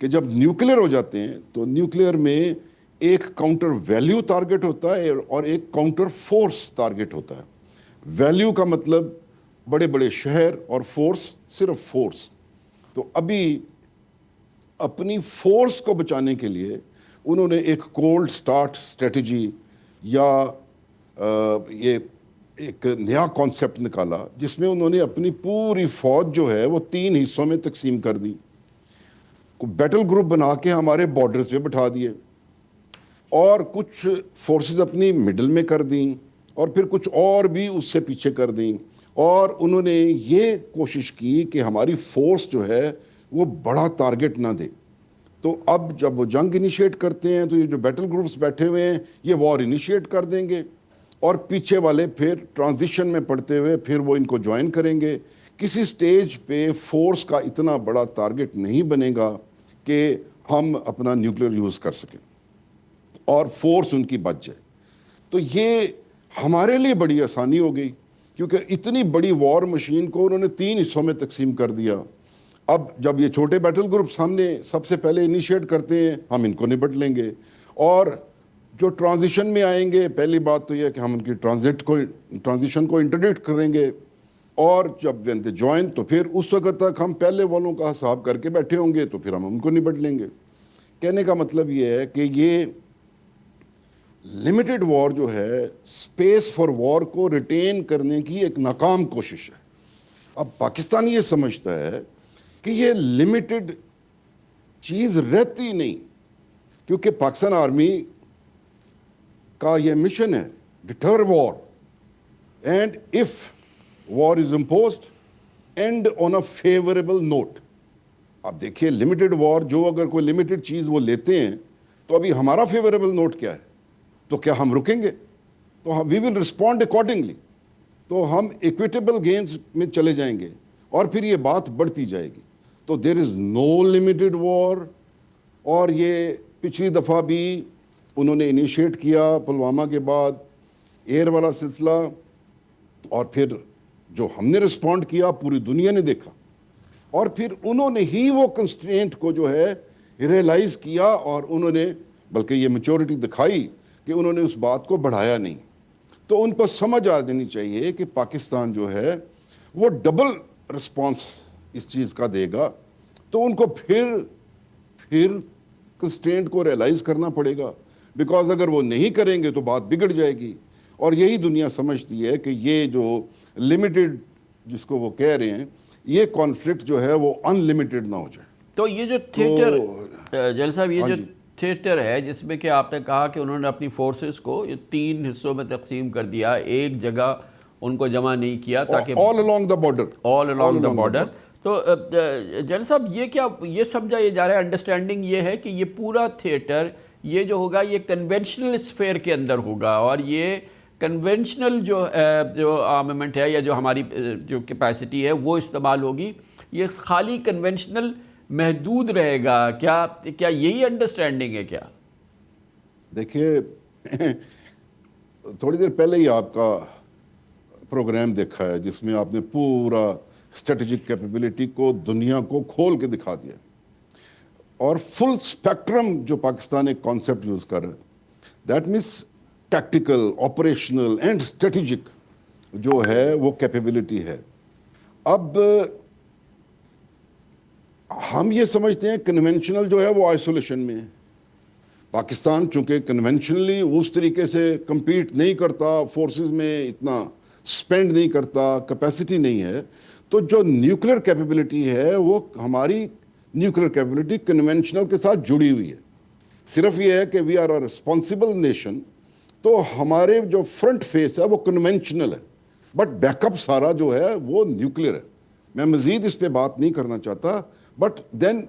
کہ جب نیوکلیئر ہو جاتے ہیں تو نیوکلیئر میں ایک کاؤنٹر ویلیو ٹارگٹ ہوتا ہے اور ایک کاؤنٹر فورس ٹارگٹ ہوتا ہے. ویلیو کا مطلب بڑے بڑے شہر، اور فورس صرف فورس. تو ابھی اپنی فورس کو بچانے کے لیے انہوں نے ایک کولڈ سٹارٹ اسٹریٹجی یا یہ ایک نیا کانسیپٹ نکالا جس میں انہوں نے اپنی پوری فوج جو ہے وہ 3 حصوں میں تقسیم کر دی. بیٹل گروپ بنا کے ہمارے بارڈرز پہ بٹھا دیے اور کچھ فورسز اپنی مڈل میں کر دیں اور پھر کچھ اور بھی اس سے پیچھے کر دیں, اور انہوں نے یہ کوشش کی کہ ہماری فورس جو ہے وہ بڑا ٹارگٹ نہ دے. تو اب جب وہ جنگ انیشیٹ کرتے ہیں تو یہ جو بیٹل گروپس بیٹھے ہوئے ہیں یہ وار انیشیٹ کر دیں گے اور پیچھے والے پھر ٹرانزیشن میں پڑتے ہوئے پھر وہ ان کو جوائن کریں گے. کسی سٹیج پہ فورس کا اتنا بڑا ٹارگٹ نہیں بنے گا کہ ہم اپنا نیوکلیر یوز کر سکیں اور فورس ان کی بچ جائے. تو یہ ہمارے لیے بڑی آسانی ہو گئی کیونکہ اتنی بڑی وار مشین کو انہوں نے 3 حصوں میں تقسیم کر دیا. اب جب یہ چھوٹے بیٹل گروپس ہمنے سب سے پہلے انیشیٹ کرتے ہیں ہم ان کو نپٹ لیں گے, اور جو ٹرانزیشن میں آئیں گے پہلی بات تو یہ ہے کہ ہم ان کی ٹرانزیشن کو انٹرڈکٹ کریں گے, اور جب وین دے جوائن تو پھر اس وقت تک ہم پہلے والوں کا حساب کر کے بیٹھے ہوں گے تو پھر ہم ان کو نپٹ لیں گے. کہنے کا مطلب یہ ہے کہ یہ لمیٹڈ وار جو ہے اسپیس فار وار کو ریٹین کرنے کی ایک ناکام کوشش ہے. اب پاکستان یہ سمجھتا ہے کہ یہ لمیٹڈ چیز رہتی نہیں, کیونکہ پاکستان آرمی کا یہ مشن ہے deter war, and if war is imposed end on a favourable note. اب دیکھیے لمیٹڈ وار جو اگر کوئی لمیٹڈ چیز وہ لیتے ہیں تو ابھی ہمارا فیوریبل نوٹ کیا ہے, تو کیا ہم رکیں گے؟ تو وی ول رسپونڈ اکارڈنگلی. تو ہم ایکویٹیبل گینز میں چلے جائیں گے اور پھر یہ بات بڑھتی جائے گی. تو دیر از نو لمیٹڈ وار. اور یہ پچھلی دفعہ بھی انہوں نے انیشیٹ کیا پلوامہ کے بعد ایئر والا سلسلہ, اور پھر جو ہم نے رسپونڈ کیا پوری دنیا نے دیکھا, اور پھر انہوں نے ہی وہ کنسٹرینٹ کو جو ہے ریئلائز کیا, اور انہوں نے بلکہ یہ میچورٹی دکھائی کہ انہوں نے اس بات کو بڑھایا نہیں. تو ان کو سمجھ آ جانی چاہیے کہ پاکستان جو ہے وہ ڈبل رسپانس اس چیز کا دے گا, تو ان کو پھر کنسٹرینٹ کو ریئلائز کرنا پڑے گا, بیکاز اگر وہ نہیں کریں گے تو بات بگڑ جائے گی. اور یہی دنیا سمجھتی ہے کہ یہ جو لمیٹڈ جس کو وہ کہہ رہے ہیں یہ کانفلکٹ جو ہے وہ ان لمیٹڈ نہ ہو جائے. تو یہ جو تھیٹر جلیل صاحب یہ جو تھیٹر ہے جس میں کہ آپ نے کہا کہ انہوں نے اپنی فورسز کو یہ 3 حصوں میں تقسیم کر دیا, ایک جگہ ان کو جمع نہیں کیا تاکہ all along the border. all along the border. تو جلیل صاحب یہ کیا یہ سمجھا یہ جا رہا ہے, انڈرسٹینڈنگ یہ ہے کہ یہ پورا تھیٹر یہ جو ہوگا یہ کنونشنل اسفیئر کے اندر ہوگا, اور یہ کنونشنل جو آرمامنٹ ہے یا جو ہماری جو کیپیسٹی ہے وہ استعمال ہوگی, یہ خالی کنونشنل محدود رہے گا. کیا یہی انڈرسٹینڈنگ ہے کیا؟ دیکھیے تھوڑی دیر پہلے ہی آپ کا پروگرام دیکھا ہے جس میں آپ نے پورا اسٹریٹجک کیپیبلٹی کو دنیا کو کھول کے دکھا دیا, اور فل اسپیکٹرم جو پاکستان ایک کانسیپٹ یوز کر رہا ہے, that means tactical, operational and strategic جو ہے وہ کیپیبلٹی ہے. اب ہم یہ سمجھتے ہیں کنونشنل جو ہے وہ آئسولیشن میں ہے. پاکستان چونکہ کنونشنلی اس طریقے سے کمپیٹ نہیں کرتا, فورسز میں اتنا سپینڈ نہیں کرتا, کیپیسٹی نہیں ہے, تو جو نیوکلیر کیپیبلٹی ہے وہ ہماری نیوکلیر کیپیبلٹی کنونشنل کے ساتھ جڑی ہوئی ہے. صرف یہ ہے کہ we are a responsible nation, تو ہمارے جو فرنٹ فیس ہے وہ کنونشنل ہے, بٹ بیک اپ سارا جو ہے وہ نیوکلیر ہے. میں مزید اس پہ بات نہیں کرنا چاہتا, بٹ دین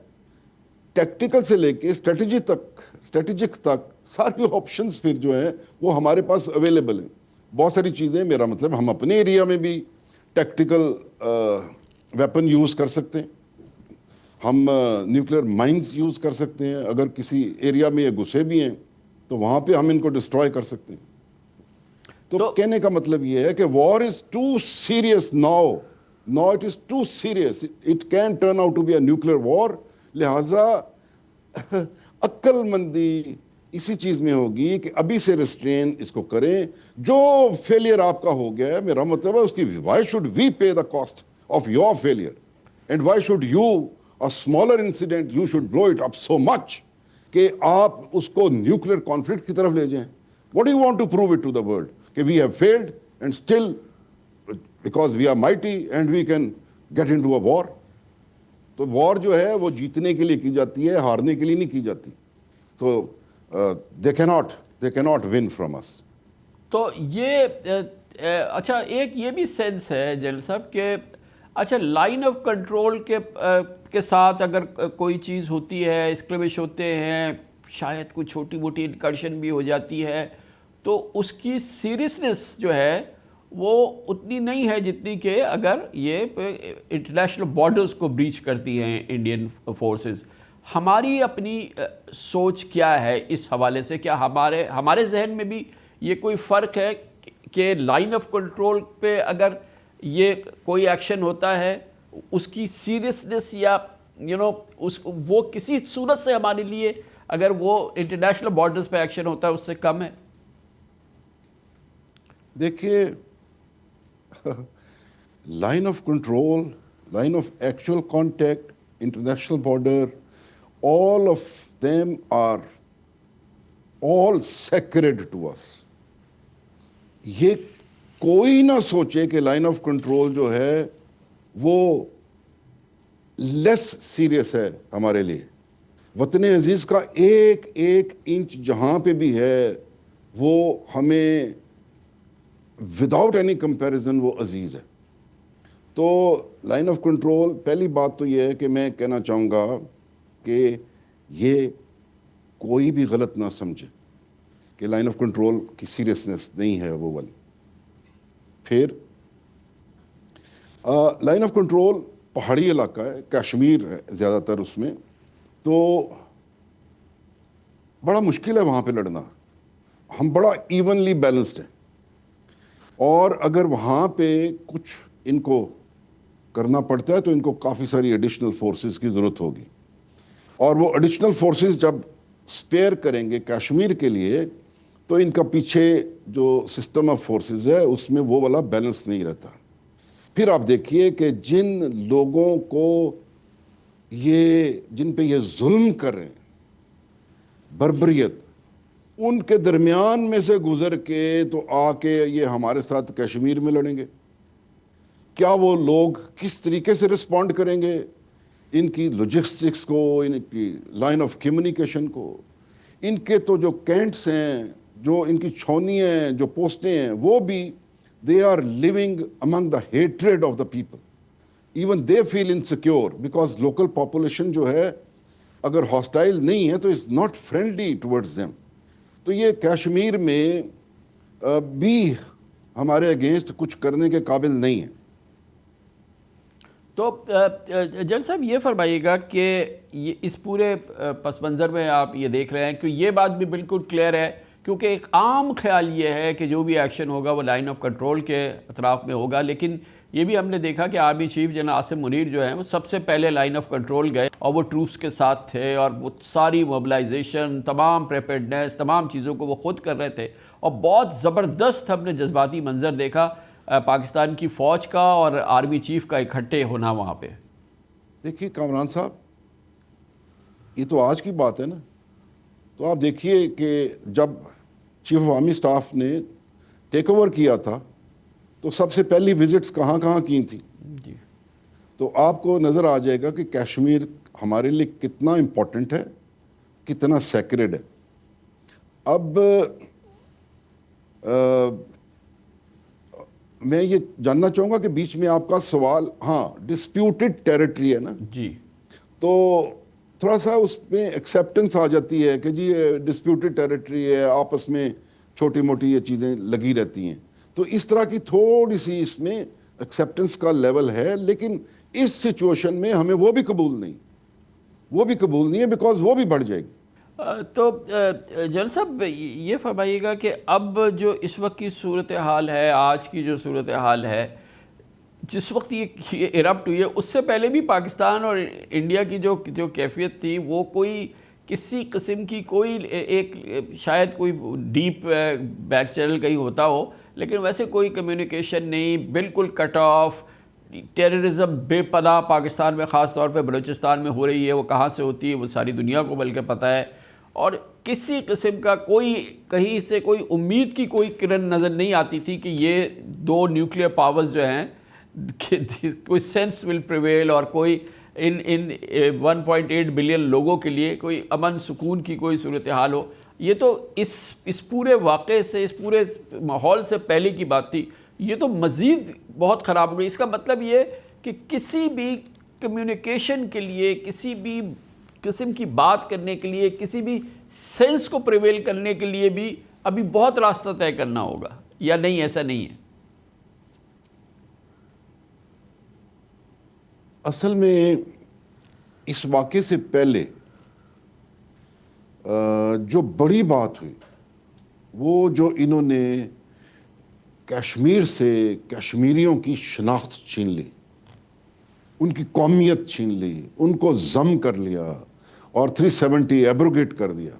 ٹیکٹیکل سے لے کے اسٹریٹجک تک ساری آپشنز پھر جو ہیں وہ ہمارے پاس اویلیبل ہیں. بہت ساری چیزیں, میرا مطلب ہم اپنے ایریا میں بھی ٹیکٹیکل ویپن یوز کر سکتے ہیں, ہم نیوکلیر مائنز یوز کر سکتے ہیں, اگر کسی ایریا میں یہ گھسے بھی ہیں تو وہاں پہ ہم ان کو ڈسٹروائے کر سکتے ہیں. تو کہنے کا مطلب یہ ہے کہ war is too serious now it is too serious, it can turn out to be a nuclear war. لہٰذا عقل مندی اسی چیز میں ہوگی کہ ابھی سے ریسٹرین اس کو کریں. جو فیلئر آپ کا ہو گیا ہے, میرا مطلب ہے اس کی why should we pay the cost of your failure, and why should you a smaller incident you should blow it up so much کہ آپ اس کو نیوکلیر کانفلکٹ کی طرف لے جائیں. What do you want to prove it to the world? کہ we have failed and still because we are mighty and we can get into a war. تو وار جو ہے وہ جیتنے کے لیے کی جاتی ہے, ہارنے کے لیے نہیں کی جاتی. تو they cannot win from us. تو یہ اچھا ایک یہ بھی سینس ہے جنرل صاحب کہ اچھا لائن آف کنٹرول کے ساتھ اگر کوئی چیز ہوتی ہے, اسکرمش ہوتے ہیں, شاید کوئی چھوٹی موٹی انکرشن بھی ہو جاتی ہے, تو اس کی سیریسنس جو ہے وہ اتنی نہیں ہے جتنی کہ اگر یہ انٹرنیشنل بارڈرز کو بریچ کرتی ہیں انڈین فورسز. ہماری اپنی سوچ کیا ہے اس حوالے سے؟ کیا ہمارے ذہن میں بھی یہ کوئی فرق ہے کہ لائن آف کنٹرول پہ اگر یہ کوئی ایکشن ہوتا ہے اس کی سیریسنس یا وہ کسی صورت سے ہمارے لیے اگر وہ انٹرنیشنل بارڈرز پہ ایکشن ہوتا ہے اس سے کم ہے؟ دیکھیے line of control, line of actual contact, international border, all of them are all sacred to us. یہ کوئی نہ سوچے کہ لائن آف کنٹرول جو ہے وہ لیس سیریس ہے ہمارے لیے. وطن عزیز کا ایک ایک انچ جہاں پہ بھی ہے وہ ہمیں وداؤٹ اینی کمپیریزن وہ عزیز ہے. تو لائن آف کنٹرول, پہلی بات تو یہ ہے کہ میں کہنا چاہوں گا کہ یہ کوئی بھی غلط نہ سمجھے کہ لائن آف کنٹرول کی سیریسنس نہیں ہے وہ والی. پھر لائن آف کنٹرول پہاڑی علاقہ ہے, کشمیر ہے زیادہ تر اس میں, تو بڑا مشکل ہے وہاں پہ لڑنا. ہم بڑا ایونلی بیلنسڈ ہیں, اور اگر وہاں پہ کچھ ان کو کرنا پڑتا ہے تو ان کو کافی ساری ایڈیشنل فورسز کی ضرورت ہوگی, اور وہ ایڈیشنل فورسز جب سپیئر کریں گے کشمیر کے لیے تو ان کا پیچھے جو سسٹم آف فورسز ہے اس میں وہ والا بیلنس نہیں رہتا. پھر آپ دیکھیے کہ جن لوگوں کو جن پہ یہ ظلم کر رہے ہیں, بربریت, ان کے درمیان میں سے گزر کے تو آ کے یہ ہمارے ساتھ کشمیر میں لڑیں گے. کیا وہ لوگ کس طریقے سے رسپونڈ کریں گے؟ ان کی لاجسٹکس کو, ان کی لائن آف کمیونیکیشن کو, ان کے تو جو کینٹس ہیں, جو ان کی چھونی ہیں, جو پوسٹیں ہیں, وہ بھی they are living among the hatred of the people. Even they feel insecure because local population جو ہے اگر hostile نہیں ہے تو is not friendly towards them. تو یہ کشمیر میں بھی ہمارے اگینسٹ کچھ کرنے کے قابل نہیں ہے. تو جنرل صاحب یہ فرمائیے گا کہ اس پورے پس منظر میں آپ یہ دیکھ رہے ہیں کہ یہ بات بھی بالکل کلیئر ہے, کیونکہ ایک عام خیال یہ ہے کہ جو بھی ایکشن ہوگا وہ لائن آف کنٹرول کے اطراف میں ہوگا, لیکن یہ بھی ہم نے دیکھا کہ army chief general Asim Munir جو ہیں وہ سب سے پہلے لائن آف کنٹرول گئے اور وہ ٹروپس کے ساتھ تھے, اور وہ ساری موبلائزیشن, تمام پریپیئرڈنیس, تمام چیزوں کو وہ خود کر رہے تھے, اور بہت زبردست ہم نے جذباتی منظر دیکھا پاکستان کی فوج کا اور آرمی چیف کا اکٹھے ہونا وہاں پہ. دیکھیے کامران صاحب, یہ تو آج کی بات ہے نا, تو آپ دیکھیے کہ جب چیف آف آرمی سٹاف نے ٹیک اوور کیا تھا تو سب سے پہلی وزٹس کہاں کہاں کی تھیں, تو آپ کو نظر آ جائے گا کہ کشمیر ہمارے لیے کتنا امپورٹنٹ ہے, کتنا سیکریڈ ہے. اب میں یہ جاننا چاہوں گا کہ بیچ میں آپ کا سوال, ہاں ڈسپیوٹڈ ٹیریٹری ہے نا جی, تو تھوڑا سا اس میں ایکسیپٹنس آ جاتی ہے کہ جی ڈسپیوٹڈ ٹیریٹری ہے, آپس میں چھوٹی موٹی یہ چیزیں لگی رہتی ہیں, تو اس طرح کی تھوڑی سی اس میں ایکسیپٹنس کا لیول ہے. لیکن اس سچویشن میں ہمیں وہ بھی قبول نہیں ہے بیکاز وہ بھی بڑھ جائے گی. تو جنرل صاحب یہ فرمائیے گا کہ اب جو اس وقت کی صورتحال ہے, آج کی جو صورتحال ہے, جس وقت یہ ایرپٹ ہوئی ہے, اس سے پہلے بھی پاکستان اور انڈیا کی جو کیفیت تھی وہ کوئی کسی قسم کی کوئی ایک شاید کوئی ڈیپ بیک چینل کہیں ہوتا ہو, لیکن ویسے کوئی کمیونیکیشن نہیں, بالکل کٹ آف, ٹیررزم بے پناہ پاکستان میں خاص طور پہ بلوچستان میں ہو رہی ہے، وہ کہاں سے ہوتی ہے وہ ساری دنیا کو بلکہ پتہ ہے، اور کسی قسم کا کوئی کہیں سے کوئی امید کی کوئی کرن نظر نہیں آتی تھی کہ یہ دو نیوکلیئر پاورز جو ہیں کوئی سینس ول پریویل اور کوئی ان 1.8 بلین لوگوں کے لیے کوئی امن سکون کی کوئی صورتحال ہو. یہ تو اس پورے واقعے سے، اس پورے ماحول سے پہلے کی بات تھی. یہ تو مزید بہت خراب ہو گئی. اس کا مطلب یہ کہ کسی بھی کمیونیکیشن کے لیے، کسی بھی قسم کی بات کرنے کے لیے، کسی بھی سینس کو پریویل کرنے کے لیے بھی ابھی بہت راستہ طے کرنا ہوگا، یا نہیں ایسا نہیں ہے؟ اصل میں اس واقعے سے پہلے جو بڑی بات ہوئی وہ جو انہوں نے کشمیر سے کشمیریوں کی شناخت چھین لی، ان کی قومیت چھین لی، ان کو ضم کر لیا اور 370 ایبروگیٹ کر دیا.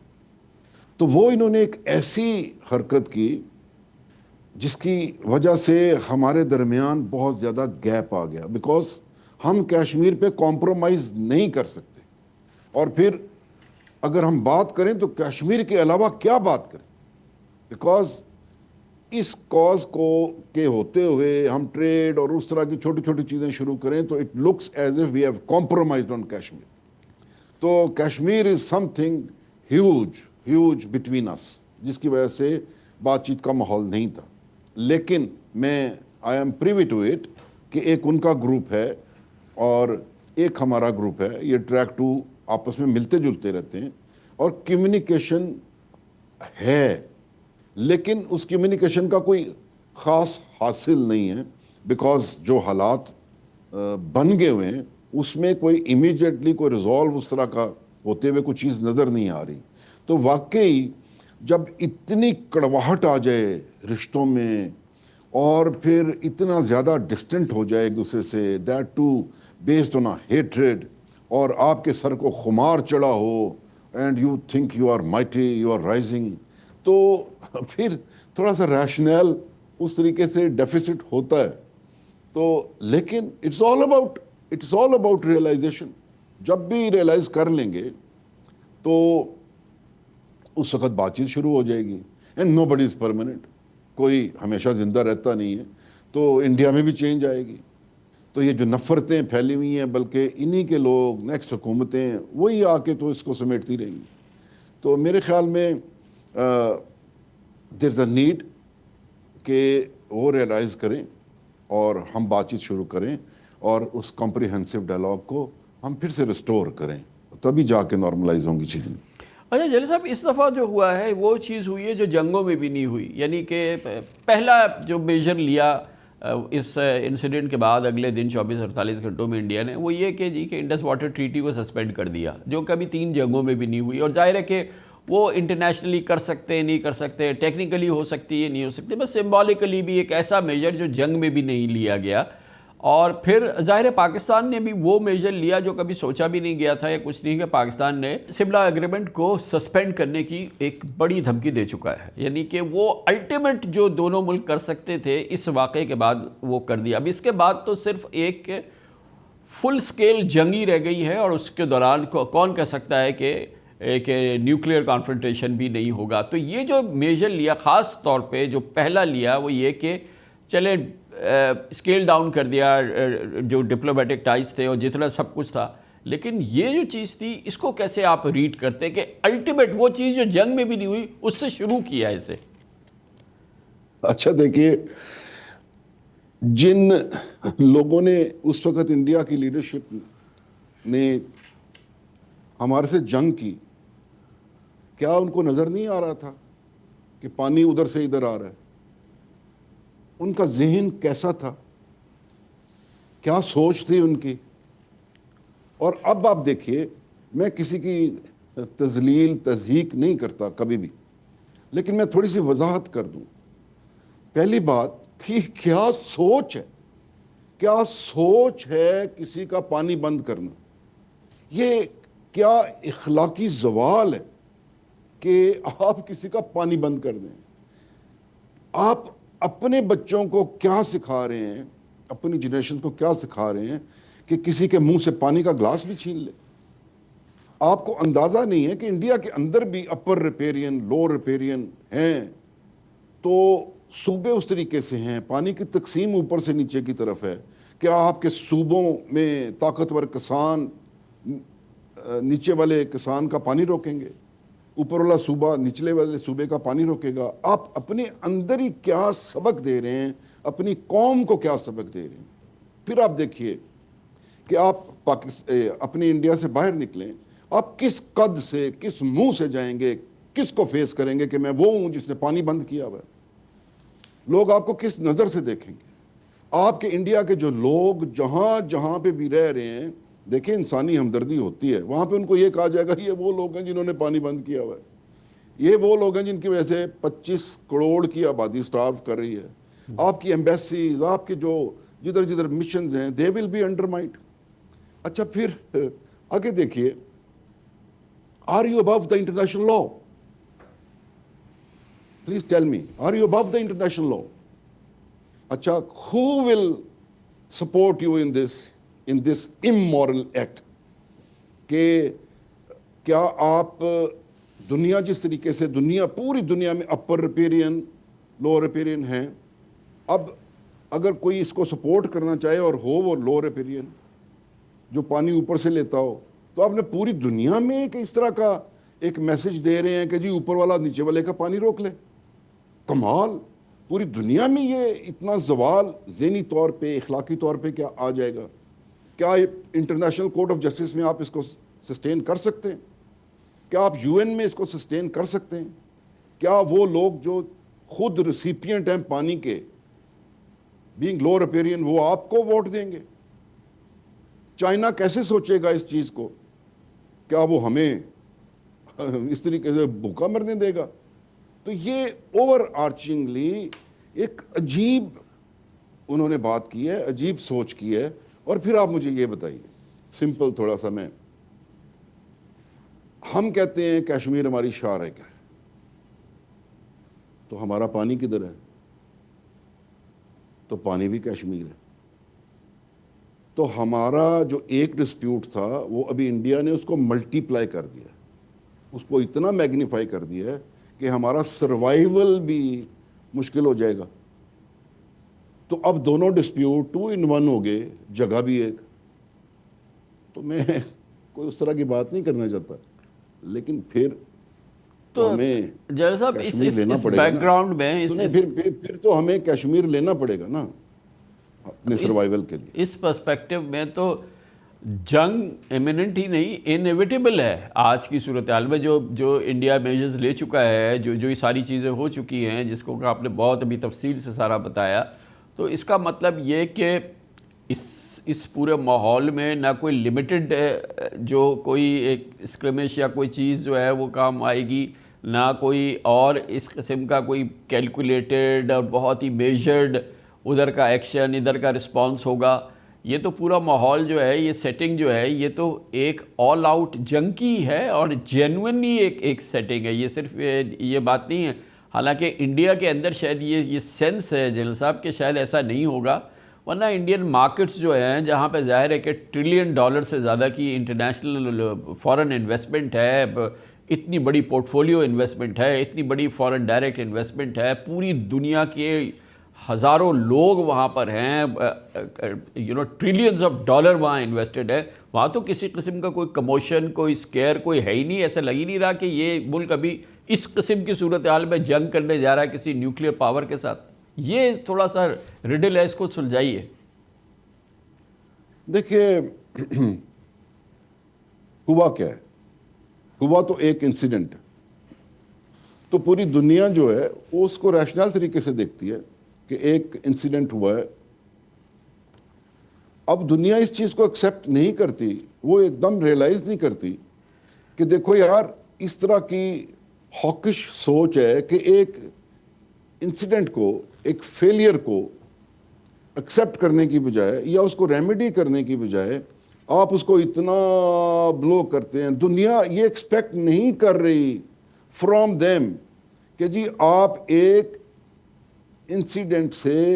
تو وہ انہوں نے ایک ایسی حرکت کی جس کی وجہ سے ہمارے درمیان بہت زیادہ گیپ آ گیا، بیکاز ہم کشمیر پہ کمپرومائز نہیں کر سکتے. اور پھر اگر ہم بات کریں تو کشمیر کے علاوہ کیا بات کریں، بیکاز اس کاز کو کے ہوتے ہوئے ہم ٹریڈ اور اس طرح کی چھوٹی چھوٹی چیزیں شروع کریں تو it looks as if we have compromised on Kashmir. تو Kashmir is something huge between us, جس کی وجہ سے بات چیت کا ماحول نہیں تھا. لیکن میں I am privy to it کہ ایک ان کا گروپ ہے اور ایک ہمارا گروپ ہے، یہ ٹریک ٹو آپس میں ملتے جلتے رہتے ہیں اور کمیونیکیشن ہے، لیکن اس کمیونیکیشن کا کوئی خاص حاصل نہیں ہے، بیکاز جو حالات بن گئے ہوئے ہیں اس میں کوئی امیجیٹلی کوئی ریزالو اس طرح کا ہوتے ہوئے کوئی چیز نظر نہیں آ رہی. تو واقعی جب اتنی کڑواہٹ آ جائے رشتوں میں اور پھر اتنا زیادہ ڈسٹنٹ ہو جائے ایک دوسرے سے، that too based on hatred, اور آپ کے سر کو خمار چڑھا ہو and you think you are mighty, you are rising, تو پھر تھوڑا سا ریشنل اس طریقے سے ڈیفیسٹ ہوتا ہے. تو لیکن اٹس آل اباؤٹ ریئلائزیشن. جب بھی ریئلائز کر لیں گے تو اس وقت بات چیت شروع ہو جائے گی. And know body is permanent, کوئی ہمیشہ زندہ رہتا نہیں ہے. تو انڈیا میں بھی چینج آئے گی. تو یہ جو نفرتیں پھیلی ہوئی ہیں بلکہ انہی کے لوگ نیکسٹ حکومتیں وہی آ کے تو اس کو سمیٹتی رہیں گی. تو میرے خیال میں دیر از اے نیڈ کہ وہ ریئلائز کریں اور ہم بات چیت شروع کریں اور اس کمپریہنسو ڈائلاگ کو ہم پھر سے ریسٹور کریں، تبھی جا کے نارملائز ہوں گی چیزیں. اچھا جلیل صاحب، اس دفعہ جو ہوا ہے وہ چیز ہوئی ہے جو جنگوں میں بھی نہیں ہوئی. یعنی کہ پہلا جو میجر لیا اس انسیڈنٹ کے بعد اگلے دن 24-48 گھنٹوں میں انڈیا نے، وہ یہ کہ انڈس واٹر ٹریٹی کو سسپینڈ کر دیا، جو کبھی 3 جنگوں میں بھی نہیں ہوئی. اور ظاہر ہے کہ وہ انٹرنیشنلی کر سکتے نہیں کر سکتے، ٹیکنیکلی ہو سکتی ہے نہیں ہو سکتی، بس سمبولکلی بھی ایک ایسا میجر جو جنگ میں بھی نہیں لیا گیا. اور پھر ظاہر ہے پاکستان نے بھی وہ میجر لیا جو کبھی سوچا بھی نہیں گیا تھا یا کچھ نہیں، کہ پاکستان نے سملہ ایگریمنٹ کو سسپینڈ کرنے کی ایک بڑی دھمکی دے چکا ہے. یعنی کہ وہ الٹیمیٹ جو دونوں ملک کر سکتے تھے اس واقعے کے بعد وہ کر دیا. اب اس کے بعد تو صرف ایک فل سکیل جنگی رہ گئی ہے، اور اس کے دوران کون کہہ سکتا ہے کہ نیوکلیئر کانفرنٹیشن بھی نہیں ہوگا. تو یہ جو میجر لیا خاص طور پہ جو پہلا لیا وہ یہ کہ چلے اسکیل ڈاؤن کر دیا جو ڈپلومیٹک ٹائز تھے اور جتنا سب کچھ تھا. لیکن یہ جو چیز تھی اس کو کیسے آپ ریڈ کرتے کہ الٹیمیٹ وہ چیز جو جنگ میں بھی نہیں ہوئی اس سے شروع کیا اسے؟ اچھا دیکھیے، جن لوگوں نے اس وقت انڈیا کی لیڈرشپ نے ہمارے سے جنگ کی، کیا ان کو نظر نہیں آ رہا تھا کہ پانی ادھر سے ادھر آ رہا ہے؟ ان کا ذہن کیسا تھا، کیا سوچ تھی ان کی؟ اور اب آپ دیکھیے، میں کسی کی تذلیل تضحیک نہیں کرتا کبھی بھی، لیکن میں تھوڑی سی وضاحت کر دوں. پہلی بات کہ کیا سوچ ہے، کیا سوچ ہے کسی کا پانی بند کرنا؟ یہ کیا اخلاقی زوال ہے کہ آپ کسی کا پانی بند کر دیں؟ آپ اپنے بچوں کو کیا سکھا رہے ہیں اپنی جنریشن کو کیا سکھا رہے ہیں کہ کسی کے منہ سے پانی کا گلاس بھی چھین لے. آپ کو اندازہ نہیں ہے کہ انڈیا کے اندر بھی اپر ریپیرین لوور ریپیرین ہیں, تو صوبے اس طریقے سے ہیں, پانی کی تقسیم اوپر سے نیچے کی طرف ہے. کیا آپ کے صوبوں میں طاقتور کسان نیچے والے کسان کا پانی روکیں گے؟ اوپر والا صوبہ نچلے والے صوبے کا پانی روکے گا؟ آپ اپنے اندر ہی کیا سبق دے رہے ہیں, اپنی قوم کو کیا سبق دے رہے ہیں؟ پھر آپ دیکھیے کہ آپ اپنی انڈیا سے باہر نکلیں, آپ کس قد سے, کس منہ سے جائیں گے, کس کو فیس کریں گے کہ میں وہ ہوں جس نے پانی بند کیا ہوا ہے؟ لوگ آپ کو کس نظر سے دیکھیں گے؟ آپ کے انڈیا کے جو لوگ جہاں جہاں پہ بھی رہ رہے ہیں, دیکھیں انسانی ہمدردی ہوتی ہے, وہاں پہ ان کو یہ کہا جائے گا یہ وہ لوگ ہیں جنہوں نے پانی بند کیا ہوا ہے, یہ وہ لوگ ہیں جن کی وجہ سے 25 کروڑ کی آبادی سٹارو کر رہی ہے. آپ کی ایمبیسیز, آپ کے جو جدھر جدھر مشنز ہیں, دے ول بی انڈرمائنڈ. اچھا پھر آگے دیکھیے, are you above the international law? Please tell me, are you above the international law? اچھا, who will support you in this immoral act? کہ کیا آپ دنیا جس طریقے سے پوری دنیا میں اپر ریپیرین لوور ریپیرین ہیں, اب اگر کوئی اس کو سپورٹ کرنا چاہے اور ہو وہ لوور ریپیرین جو پانی اوپر سے لیتا ہو, تو آپ نے پوری دنیا میں ایک اس طرح کا ایک میسج دے رہے ہیں کہ جی اوپر والا نیچے والے کا پانی روک لے. کمال, پوری دنیا میں یہ اتنا زوال ذہنی طور پہ, اخلاقی طور پہ کیا آ جائے گا؟ کیا انٹرنیشنل کورٹ آف جسٹس میں آپ اس کو سسٹین کر سکتے ہیں؟ کیا آپ یو این میں اس کو سسٹین کر سکتے ہیں؟ کیا وہ لوگ جو خود ریسیپینٹ ہیں پانی کے, بینگ لو ریپیرین, وہ آپ کو ووٹ دیں گے؟ چائنا کیسے سوچے گا اس چیز کو؟ کیا وہ ہمیں اس طریقے سے بھوکا مرنے دے گا؟ تو یہ اوور آرچنگلی ایک عجیب انہوں نے بات کی ہے, عجیب سوچ کی ہے. اور پھر آپ مجھے یہ بتائیے, سمپل تھوڑا سا, ہم کہتے ہیں کشمیر ہماری شارک ہے, تو ہمارا پانی کدھر ہے؟ تو پانی بھی کشمیر ہے. تو ہمارا جو ایک ڈسپیوٹ تھا وہ ابھی انڈیا نے اس کو ملٹی پلائی کر دیا, اس کو اتنا میگنیفائی کر دیا ہے کہ ہمارا سروائیول بھی مشکل ہو جائے گا. تو اب دونوں ڈسپیوٹ 2 in 1 ہو گئے, جگہ بھی ایک. تو میں کوئی اس طرح کی بات نہیں کرنا چاہتا, لیکن پھر تو ہمیں جنرل صاحب اس بیک گراؤنڈ میں پھر تو ہمیں کشمیر لینا پڑے گا نا اپنے سروائیول کے لیے. اس پرسپیکٹو میں تو جنگ ایمیننٹ ہی نہیں, انیویٹیبل ہے آج کی صورتحال میں. جو انڈیا میجرز لے چکا ہے, جو یہ ساری چیزیں ہو چکی ہیں, جس کو کہ آپ نے بہت ابھی تفصیل سے سارا بتایا, تو اس کا مطلب یہ کہ اس پورے ماحول میں نہ کوئی لمیٹڈ جو کوئی ایک اسکرمش یا کوئی چیز جو ہے وہ کام آئے گی, نہ کوئی اور اس قسم کا کوئی کیلکولیٹڈ اور بہت ہی میجرڈ ادھر کا ایکشن, ادھر کا رسپانس ہوگا. یہ تو پورا ماحول جو ہے, یہ سیٹنگ جو ہے, یہ تو ایک آل آؤٹ جنگ کی ہے اور جینوئنلی ایک سیٹنگ ہے. یہ صرف یہ بات نہیں ہے. حالانکہ انڈیا کے اندر شاید یہ سینس ہے جنرل صاحب کہ شاید ایسا نہیں ہوگا, ورنہ انڈین مارکیٹس جو ہیں جہاں پہ ظاہر ہے کہ $1 ٹریلین سے زیادہ کی انٹرنیشنل فورن انویسٹمنٹ ہے, اتنی بڑی پورٹ فولیو انویسٹمنٹ ہے, اتنی بڑی فورن ڈائریکٹ انویسٹمنٹ ہے, پوری دنیا کے ہزاروں لوگ وہاں پر ہیں, ٹریلینز آف ڈالر وہاں انویسٹڈ ہے. وہاں تو کسی قسم کا کوئی کموشن, کوئی اسکیئر کوئی ہے ہی نہیں. ایسا لگ ہی نہیں رہا کہ یہ ملک ابھی اس قسم کی صورتحال میں جنگ کرنے جا رہا ہے کسی نیوکلیئر پاور کے ساتھ. یہ تھوڑا سا ریڈل ہے, اس کو سلجھائیے. دیکھیے ہوا کیا ہے, ہوا تو ایک انسیڈنٹ, تو پوری دنیا جو ہے وہ اس کو ریشنل طریقے سے دیکھتی ہے کہ ایک انسیڈنٹ ہوا ہے. اب دنیا اس چیز کو ایکسیپٹ نہیں کرتی, وہ ایک دم ریئلائز نہیں کرتی کہ دیکھو یار اس طرح کی ہاکش سوچ ہے کہ ایک انسیڈنٹ کو, ایک فیلئر کو ایکسیپٹ کرنے کی بجائے یا اس کو ریمیڈی کرنے کی بجائے آپ اس کو اتنا بلو کرتے ہیں. دنیا یہ ایکسپیکٹ نہیں کر رہی فرام دیم کہ جی آپ ایک انسیڈنٹ سے